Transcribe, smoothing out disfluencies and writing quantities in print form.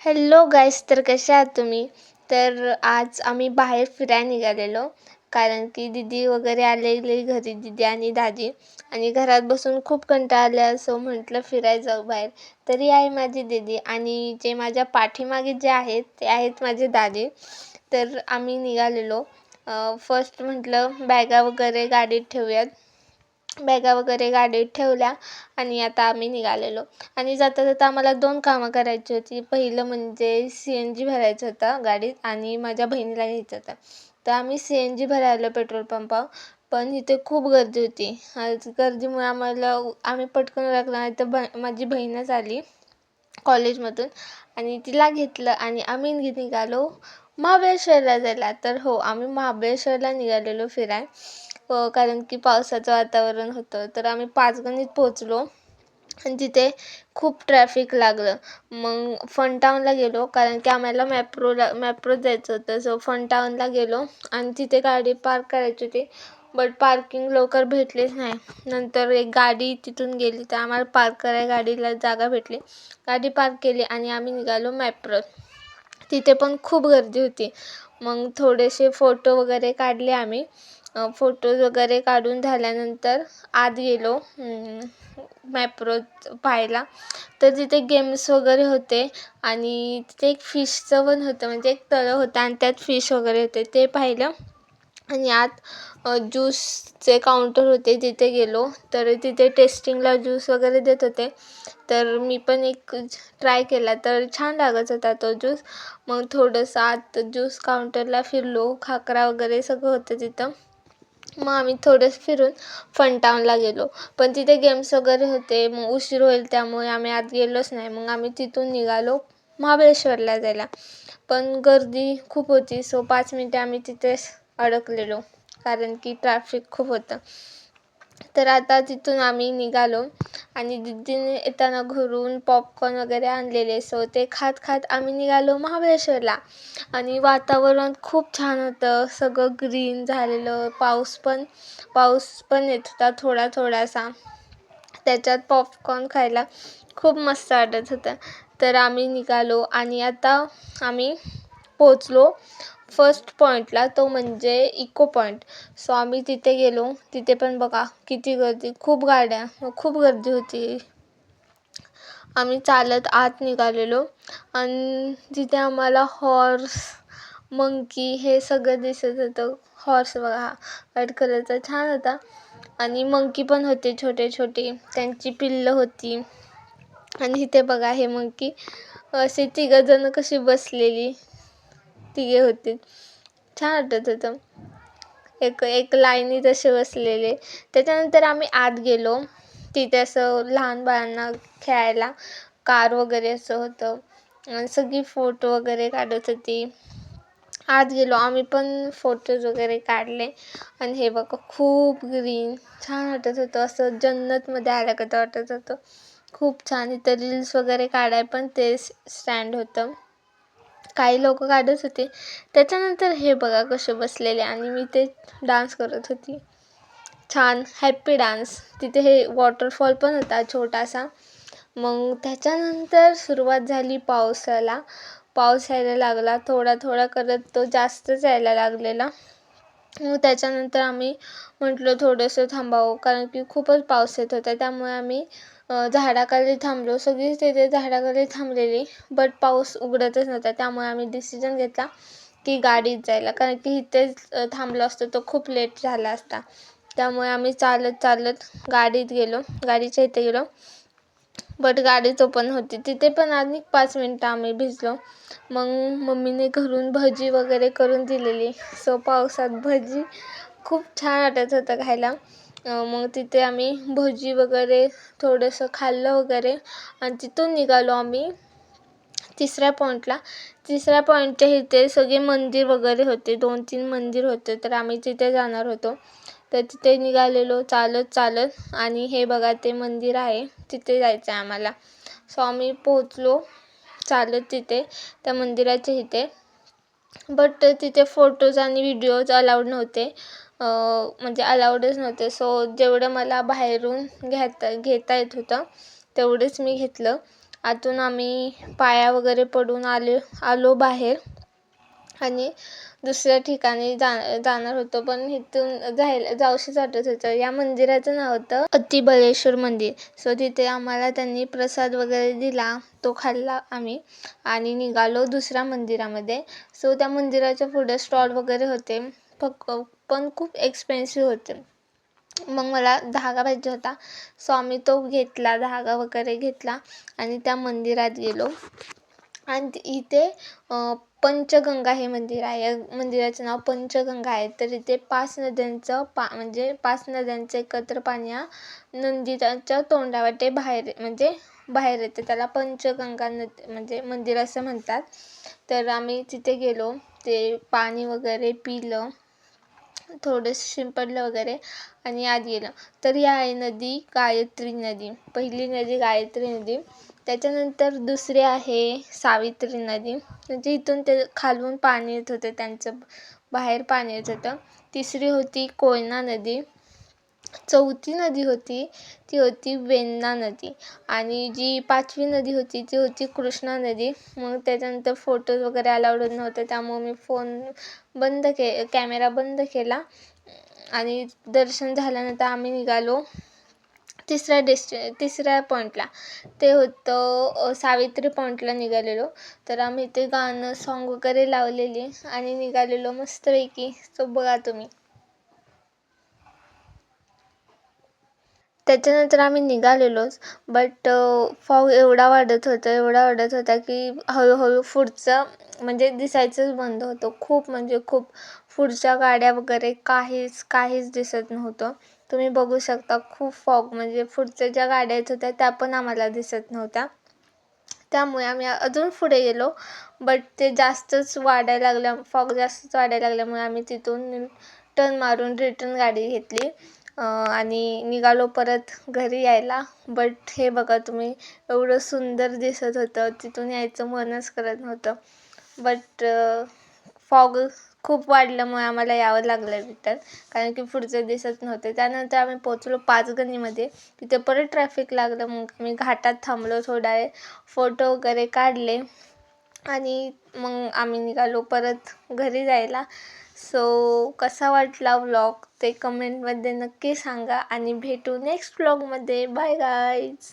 Hello गाईस, तर कशा आहात तुम्ही? तर आज आम्ही बाहेर फिरायला निघालेलो, कारण की दीदी वगैरे आलेली घरी, दीदी आणि दादी. आणि घरात बसून खूप कंटाळा आला, असं म्हटलं फिरायला जाऊ बाहेर. तरी आहे माझी दीदी आणि जे माझ्या पाठीमागे जे आहेत ते आहेत माझे दादी. तर आम्ही निघालेलो. फर्स्ट म्हटलं बॅगा वगैरे गाडीत ठेवूयात. बॅगा वगैरे गाडीत ठेवल्या आणि आता आम्ही निघालेलो. आणि जाता जाता आम्हाला 2 कामं करायची होती. पहिलं म्हणजे CNG भरायचं होतं गाडीत आणि माझ्या बहिणीला घ्यायचं होतं. तर आम्ही CNG भरायला पेट्रोल पंपावर, पण इथे खूप गर्दी होती. आज गर्दीमुळे आम्ही पटकन ओळखलं नाही, तर माझी बहीणच आली कॉलेजमधून आणि तिला घेतलं आणि आम्ही निघालो महाबळेश्वरला जायला. तर हो, आम्ही महाबळेश्वरला निघालेलो कारण की पावसाचं वातावरण होतं. तर आम्ही पाचगणीत पोहोचलो आणि तिथे खूप ट्रॅफिक लागलं. मग फन टाऊनला गेलो, कारण की आम्हाला मॅप्रोत जायचं होतं. सो फन टाऊनला गेलो आणि तिथे गाडी पार्क करायची होती, बट पार्किंग लवकर भेटलीच नाही. नंतर एक गाडी तिथून गेली, तर आम्हाला पार्क करायला गाडीला जागा भेटली. गाडी पार्क केली आणि आम्ही निघालो मॅप्रोत. तिथे पण खूप गर्दी होती. मग थोडेसे फोटो वगैरे काढले आम्ही. फोटोज वगैरे काढून झाल्यानंतर आत गेलो मॅप्रोत पाहायला. तर तिथे गेम्स वगैरे होते आणि तिथे एक फिशचं पण होतं, म्हणजे एक तळं होतं आणि त्यात फिश वगैरे होते, ते पाहिलं. आणि आत ज्यूसचे काउंटर होते, तिथे गेलो. तर तिथे टेस्टिंगला ज्यूस वगैरे देत होते. तर मी पण एक ट्राय केला, तर छान लागत होता तो ज्यूस. मग थोडंसं आत ज्यूस काउंटरला फिरलो, खाकरा वगैरे सगळं होतं तिथं. मग आम्ही थोडंसं फिरून फन टाऊनला गेलो, पण तिथे गेम्स वगैरे होते. मग उशीर होईल त्यामुळे आम्ही आत गेलोच नाही. मग आम्ही तिथून निघालो महाबळेश्वरला जायला, पण गर्दी खूप होती. सो 5 मिनिटे आम्ही तिथेच अडकलेलो, कारण की ट्रॅफिक खूप होतं. तर आता तिथून आम्ही निघालो आणि दीदीने येताना घरून पॉपकॉर्न वगैरे आणलेले. सो ते खात खात आम्ही निघालो महाबळेश्वरला. आणि वातावरण खूप छान होतं, सगळं ग्रीन झालेलं. पाऊस पण येत होता थोडा थोडासा. त्याच्यात पॉपकॉर्न खायला खूप मस्त वाटत होतं. तर आम्ही निघालो आणि आता आम्ही पोचलो फर्स्ट पॉईंटला, तो म्हणजे इको पॉईंट. सो आम्ही तिथे गेलो. तिथे पण बघा किती गर्दी, खूप गाड्या, खूप गर्दी होती. आम्ही चालत आत निघालेलो आणि तिथे आम्हाला हॉर्स, मंकी हे सगळं दिसत होतं. हॉर्स बघा, व्हाईट कलरचा छान होता. आणि मंकी पण होते छोटे छोटे, त्यांची पिल्लं होती. आणि इथे बघा हे मंकी असे 3 जण कशी बसलेली, 3 होते, छान वाटत होतं. एक एक लाईनीत असे बसलेले. त्याच्यानंतर आम्ही आत गेलो. तिथे असं लहान बाळांना खेळायला कार वगैरे असं होतं आणि सगळी फोटो वगैरे काढत होती. आत गेलो आम्ही पण, फोटोज वगैरे काढले. आणि हे बघा खूप ग्रीन, छान वाटत होतं, असं जन्नतमध्ये आल्यागत वाटत होतं. खूप छान. इथं रील्स वगैरे काढाय पण ते स्टँड होतं, काही लोक काढत होते. त्याच्यानंतर हे बघा कसे बसलेले आणि मी ते डान्स करत होती, छान हॅप्पी डान्स. तिथे हे वॉटरफॉल पण होता छोटासा. मग त्याच्यानंतर सुरुवात झाली पावसाला. पाऊस यायला लागला, थोडा थोडा करत तो जास्तच यायला लागलेला. मग त्याच्यानंतर आम्ही म्हटलं थोडंसं थांबावं, कारण की खूपच पाऊस येत होता. त्यामुळे आम्ही झाडाखाली थांबलो. सगळीच तिथे झाडाखाली थांबलेली, बट पाऊस उघडतच नव्हता. त्यामुळे आम्ही डिसिजन घेतला की गाडीत जायला, कारण की इथेच थांबलो असतो तर खूप लेट झाला असता. त्यामुळे आम्ही चालत चालत गाडीच्या इथे गेलो. बट गाडीच ओपन होती. तिथे पण आणि 5 मिनटं आम्ही भिजलो. मग मम्मीने घरून भजी वगैरे करून दिलेली. सो पावसात भजी खूप छान वाटत होतं खायला. मग तिथे आम्ही भजी वगैरे थोडंसं खाल्लं वगैरे आणि तिथून निघालो आम्ही तिसऱ्या पॉईंटच्या इथे सगळे मंदिर वगैरे होते, 2-3 मंदिर होते. तर आम्ही तिथे जाणार होतो. तर तिथे निघालेलो चालत आणि हे बघा ते मंदिर आहे, तिथे जायचं आहे आम्हाला. सो आम्ही पोहोचलो चालत तिथे त्या मंदिराच्या इथे. बट तिथे फोटोज आणि व्हिडिओज अलाउड नव्हते, म्हणजे अलाउडच नव्हते. सो जेवढं मला बाहेरून घेता येत होतं तेवढंच मी घेतलं आतून आम्ही पाया वगैरे पडून आलो बाहेर आणि दुसऱ्या ठिकाणी जाणार होतो, पण इथून जाऊशीच वाटत होतं. या मंदिराचं नाव होतं अतिबलेश्वर मंदिर. सो तिथे आम्हाला त्यांनी प्रसाद वगैरे दिला, तो खाल्ला आम्ही आणि निघालो दुसऱ्या मंदिरामध्ये. सो त्या मंदिराच्या पुढे स्टॉल वगैरे होते, पण खूप एक्सपेन्सिव्ह होते. मग मला धागा पाहिजे होता, सो आम्ही तो घेतला, धागा वगैरे घेतला आणि त्या मंदिरात गेलो. आणि इथे पंचगंगा हे मंदिर आहे. या मंदिराचं नाव पंचगंगा आहे. तर इथे 5 नद्यांचं म्हणजे 5 नद्यांचं एकत्र पाणी हा नदीच्या तोंडावाटे बाहेर येते. त्याला पंचगंगा नदी म्हणजे मंदिर असं म्हणतात. तर आम्ही तिथे गेलो, ते पाणी वगैरे पिलं, थोडंसं शिंपडलं वगैरे आणि आत गेलं. तर ही आहे नदी गायत्री नदी. पहिली नदी गायत्री नदी, त्याच्यानंतर दुसरी आहे सावित्री नदी, म्हणजे इथून ते खालून पाणी येत होतं, त्यांचं बाहेर पाणी येत होतं. तिसरी होती कोयना नदी. चौथी नदी होती ती होती वेण्णा नदी आणि जी 5वी नदी होती ती होती कृष्णा नदी. मग त्याच्यानंतर फोटोज वगैरे अलाउड नव्हते, त्यामुळे मी कॅमेरा बंद केला आणि दर्शन झाल्यानंतर आम्ही निघालो तिसऱ्या पॉईंटला. ते होतं सावित्री पॉईंटला निघालेलो. तर आम्ही इथे गाणं सॉन्ग वगैरे लावलेली आणि निघालेलो मस्तपैकी. सो बघा तुम्ही. त्याच्यानंतर आम्ही निघालेलोच, बट फॉग एवढा वाढत होता की हळूहळू पुढचं म्हणजे दिसायचंच बंद होतं. खूप म्हणजे खूप पुढच्या गाड्या वगैरे काहीच दिसत नव्हतं. तुम्ही बघू शकता, खूप फॉग, म्हणजे पुढच्या ज्या गाड्या येत होत्या त्या पण आम्हाला दिसत नव्हत्या. त्यामुळे आम्ही अजून पुढे गेलो, बट ते फॉग जास्तच वाढायला लागल्यामुळे आम्ही तिथून टर्न मारून रिटर्न गाडी घेतली आणि निघालो परत घरी यायला. बट हे बघा तुम्ही, एवढं सुंदर दिसत होतं, तिथून यायचं मनच करत नव्हतं. बट फॉग खूप वाढल्यामुळे आम्हाला यावं लागलं रिटर्न, कारण की पुढचं दिसत नव्हते. त्यानंतर आम्ही पोचलो पाचगणीमध्ये. तिथे परत ट्रॅफिक लागलं. मग आम्ही घाटात थांबलो थोडा वेळ, फोटो वगैरे काढले आणि मग आम्ही निघालो परत घरी जायला. सो कसा वाटला व्लॉग ते कमेंटमध्ये नक्की सांगा आणि भेटू नेक्स्ट व्लॉगमध्ये. Bye guys.